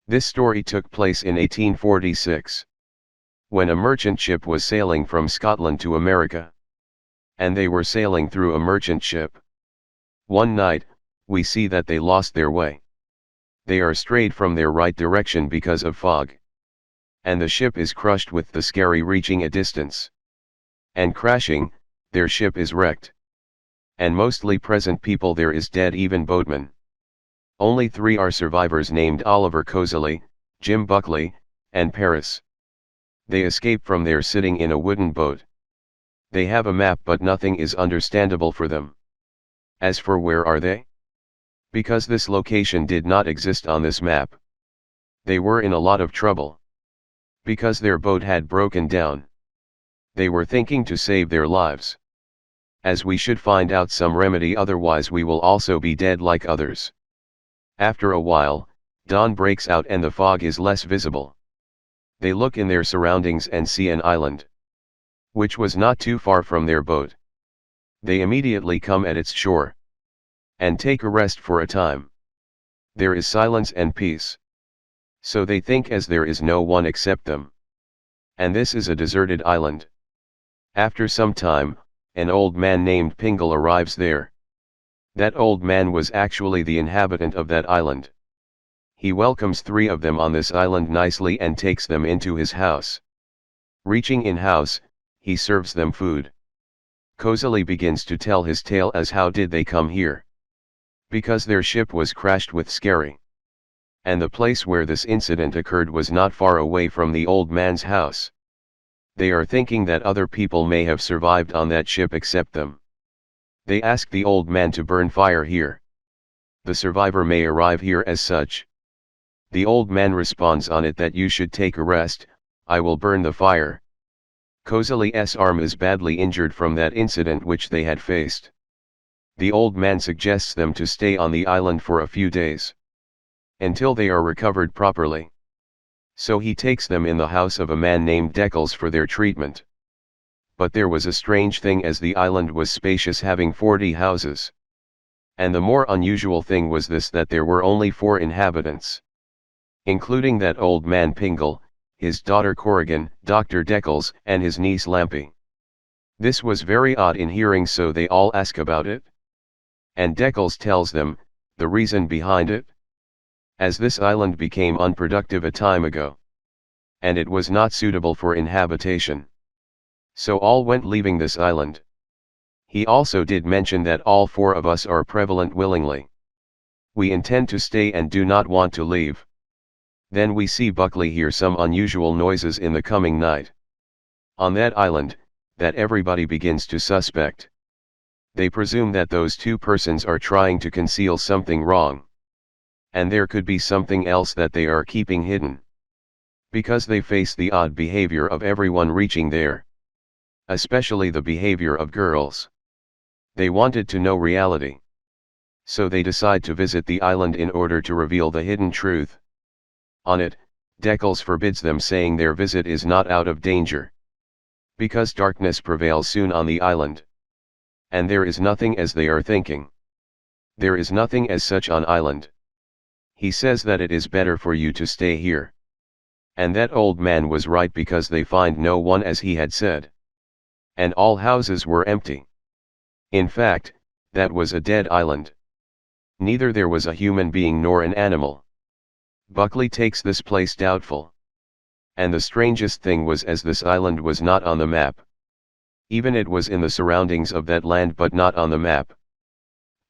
This story took place in 1846. When a merchant ship was sailing from Scotland to America. And they were sailing through a merchant ship. One night, we see that they lost their way. They are strayed from their right direction because of fog. And the ship is crushed with the scary reaching a distance. And crashing, their ship is wrecked. And mostly present people there is dead, even boatmen. Only 3 are survivors named Oliver Coseley, Jim Buckley, and Paris. They escape from there sitting in a wooden boat. They have a map but nothing is understandable for them. As for where are they? Because this location did not exist on this map. They were in a lot of trouble. Because their boat had broken down. They were thinking to save their lives. As we should find out some remedy, otherwise we will also be dead like others. After a while, dawn breaks out and the fog is less visible. They look in their surroundings and see an island, which was not too far from their boat. They immediately come at its shore, and take a rest for a time. There is silence and peace. So they think, as there is no one except them. And this is a deserted island. After some time, an old man named Pingle arrives there. That old man was actually the inhabitant of that island. He welcomes 3 of them on this island nicely and takes them into his house. Reaching in house, he serves them food. Coseley begins to tell his tale as how did they come here. Because their ship was crashed with scary. And the place where this incident occurred was not far away from the old man's house. They are thinking that other people may have survived on that ship except them. They ask the old man to burn fire here. The survivor may arrive here as such. The old man responds on it that you should take a rest, I will burn the fire. Coseley's arm is badly injured from that incident which they had faced. The old man suggests them to stay on the island for a few days. Until they are recovered properly. So he takes them in the house of a man named Deckles for their treatment. But there was a strange thing, as the island was spacious, having 40 houses. And the more unusual thing was this, that there were only 4 inhabitants. Including that old man Pingle, his daughter Corrigan, Dr. Deckles, and his niece Lampy. This was very odd in hearing, so they all ask about it. And Deckles tells them, the reason behind it. As this island became unproductive a time ago. And it was not suitable for inhabitation. So all went leaving this island. He also did mention that all 4 of us are prevalent willingly. We intend to stay and do not want to leave. Then we see Buckley hear some unusual noises in the coming night. On that island, that everybody begins to suspect. They presume that those 2 persons are trying to conceal something wrong. And there could be something else that they are keeping hidden. Because they face the odd behavior of everyone reaching there. Especially the behavior of girls. They wanted to know reality. So they decide to visit the island in order to reveal the hidden truth. On it, Deckles forbids them, saying their visit is not out of danger. Because darkness prevails soon on the island. And there is nothing as they are thinking. There is nothing as such on island. He says that it is better for you to stay here. And that old man was right, because they find no one as he had said. And all houses were empty. In fact, that was a dead island. Neither there was a human being nor an animal. Buckley takes this place doubtful. And the strangest thing was, as this island was not on the map. Even it was in the surroundings of that land but not on the map.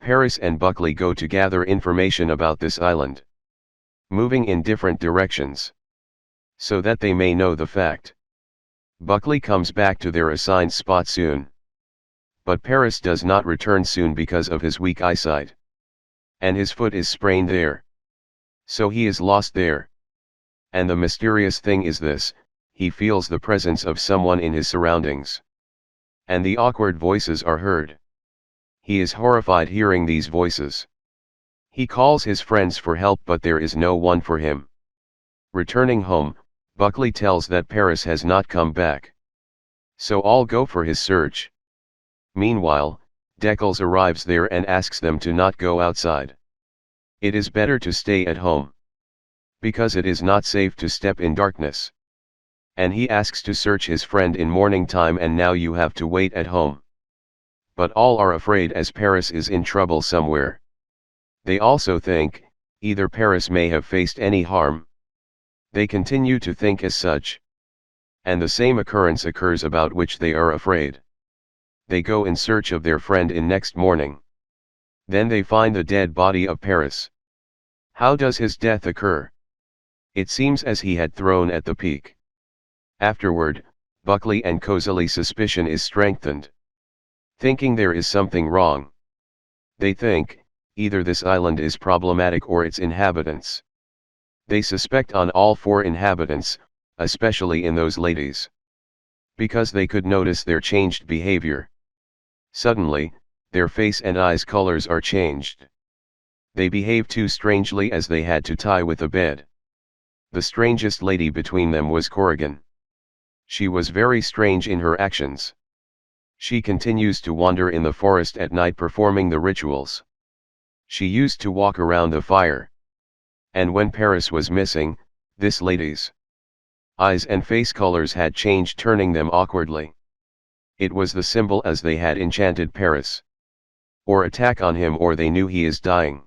Paris and Buckley go to gather information about this island. Moving in different directions. So that they may know the fact. Buckley comes back to their assigned spot soon. But Paris does not return soon because of his weak eyesight. And his foot is sprained there. So he is lost there. And the mysterious thing is this, he feels the presence of someone in his surroundings. And the awkward voices are heard. He is horrified hearing these voices. He calls his friends for help, but there is no one for him. Returning home, Buckley tells that Paris has not come back. So all go for his search. Meanwhile, Deckles arrives there and asks them to not go outside. It is better to stay at home. because it is not safe to step in darkness. And he asks to search his friend in morning time, and now you have to wait at home. But all are afraid as Paris is in trouble somewhere. They also think, either Paris may have faced any harm. They continue to think as such. And the same occurrence occurs about which they are afraid. They go in search of their friend in next morning. Then they find the dead body of Paris. How does his death occur? It seems as he had thrown at the peak. Afterward, Buckley and Coseley's suspicion is strengthened. Thinking there is something wrong. They think, either this island is problematic or its inhabitants. They suspect on all 4 inhabitants, especially in those ladies. Because they could notice their changed behavior. Suddenly, their face and eyes colors are changed. They behave too strangely as they had to tie with a bed. The strangest lady between them was Corrigan. She was very strange in her actions. She continues to wander in the forest at night performing the rituals. She used to walk around the fire. And when Paris was missing, this lady's eyes and face colors had changed, turning them awkwardly. It was the symbol as they had enchanted Paris. Or attack on him, or they knew he is dying.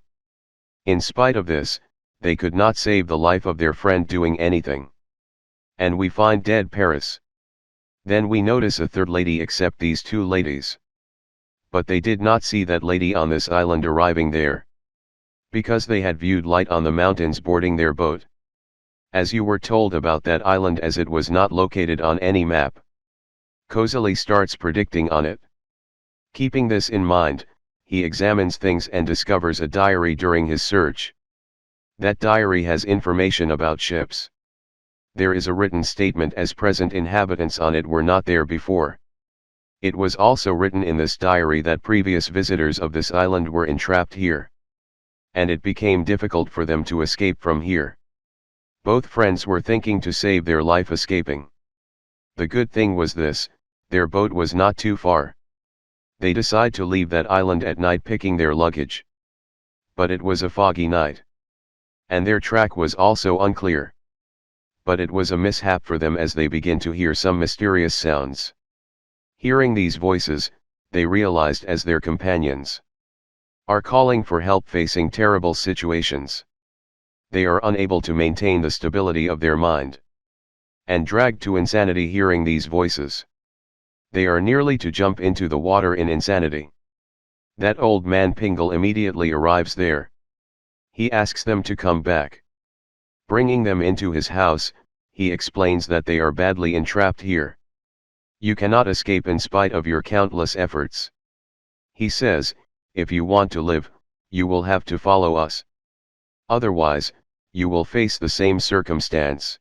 In spite of this, they could not save the life of their friend doing anything. And we find dead Paris. Then we notice a third lady except these 2 ladies. But they did not see that lady on this island arriving there. Because they had viewed light on the mountains boarding their boat. As you were told about that island as it was not located on any map. Coseley starts predicting on it. Keeping this in mind, he examines things and discovers a diary during his search. That diary has information about ships. There is a written statement as present inhabitants on it were not there before. It was also written in this diary that previous visitors of this island were entrapped here. And it became difficult for them to escape from here. Both friends were thinking to save their life escaping. The good thing was this, their boat was not too far. They decide to leave that island at night picking their luggage. But it was a foggy night. And their track was also unclear. But it was a mishap for them as they begin to hear some mysterious sounds. Hearing these voices, they realized as their companions are calling for help facing terrible situations. They are unable to maintain the stability of their mind. And dragged to insanity hearing these voices. They are nearly to jump into the water in insanity. That old man Pingle immediately arrives there. He asks them to come back. Bringing them into his house, he explains that they are badly entrapped here. You cannot escape in spite of your countless efforts. He says, if you want to live, you will have to follow us. Otherwise, you will face the same circumstance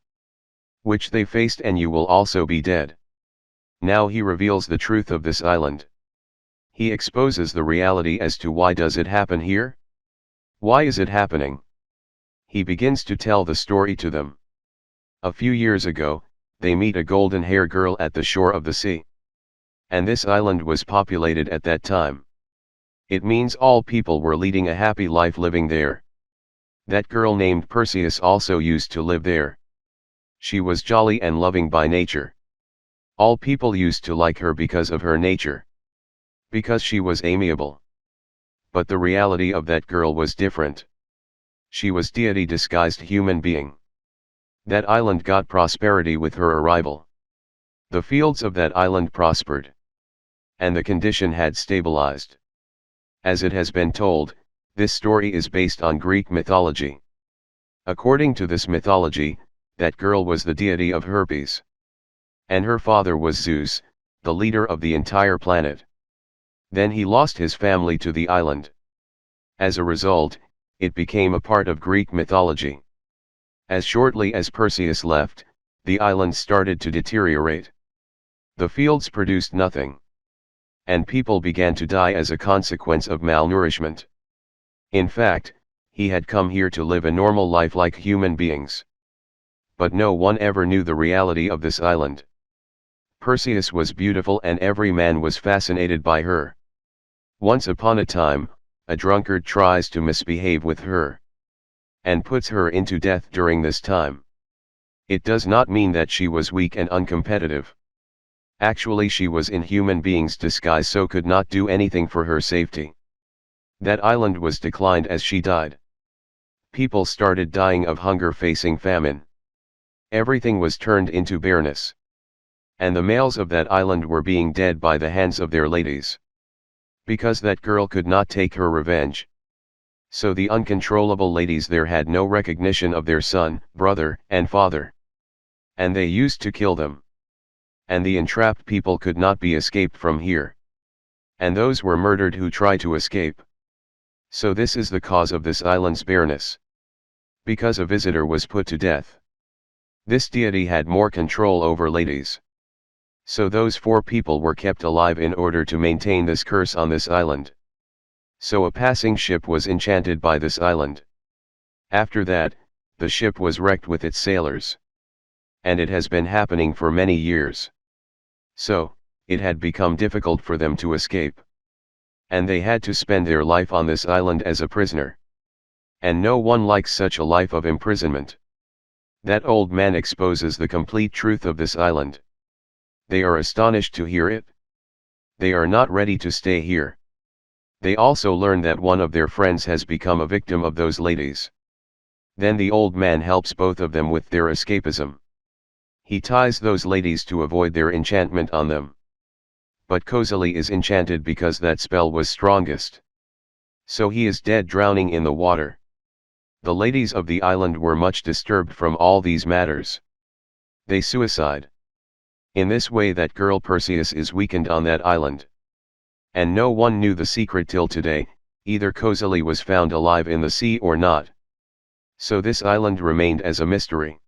which they faced, and you will also be dead. Now he reveals the truth of this island. He exposes the reality as to why does it happen here? Why is it happening? He begins to tell the story to them. A few years ago, they meet a golden-haired girl at the shore of the sea. And this island was populated at that time. It means all people were leading a happy life living there. That girl named Perseus also used to live there. She was jolly and loving by nature. All people used to like her because of her nature. Because she was amiable. But the reality of that girl was different. She was deity disguised human being. That island got prosperity with her arrival. The fields of that island prospered. And the condition had stabilized. As it has been told, this story is based on Greek mythology. According to this mythology, that girl was the deity of Herpes. And her father was Zeus, the leader of the entire planet. Then he lost his family to the island. As a result, it became a part of Greek mythology. As shortly as Perseus left, the island started to deteriorate. The fields produced nothing. And people began to die as a consequence of malnourishment. In fact, he had come here to live a normal life like human beings. But no one ever knew the reality of this island. Perseus was beautiful and every man was fascinated by her. Once upon a time, a drunkard tries to misbehave with her. and puts her into death during this time. It does not mean that she was weak and uncompetitive. Actually, she was in human being's disguise, so could not do anything for her safety. That island was declined as she died. People started dying of hunger, facing famine. Everything was turned into bareness. And the males of that island were being dead by the hands of their ladies. Because that girl could not take her revenge. So the uncontrollable ladies there had no recognition of their son, brother, and father. And they used to kill them. And the entrapped people could not be escaped from here. And those were murdered who tried to escape. So this is the cause of this island's bareness. Because a visitor was put to death. This deity had more control over ladies. So those 4 people were kept alive in order to maintain this curse on this island. So a passing ship was enchanted by this island. After that, the ship was wrecked with its sailors. And it has been happening for many years. So, it had become difficult for them to escape. And they had to spend their life on this island as a prisoner. And no one likes such a life of imprisonment. That old man exposes the complete truth of this island. They are astonished to hear it. They are not ready to stay here. They also learn that one of their friends has become a victim of those ladies. Then the old man helps both of them with their escapism. He ties those ladies to avoid their enchantment on them. But Kozali is enchanted because that spell was strongest. So he is dead, drowning in the water. The ladies of the island were much disturbed from all these matters. They suicide. In this way that girl Perseus is weakened on that island. And no one knew the secret till today, either Kozali was found alive in the sea or not. So this island remained as a mystery.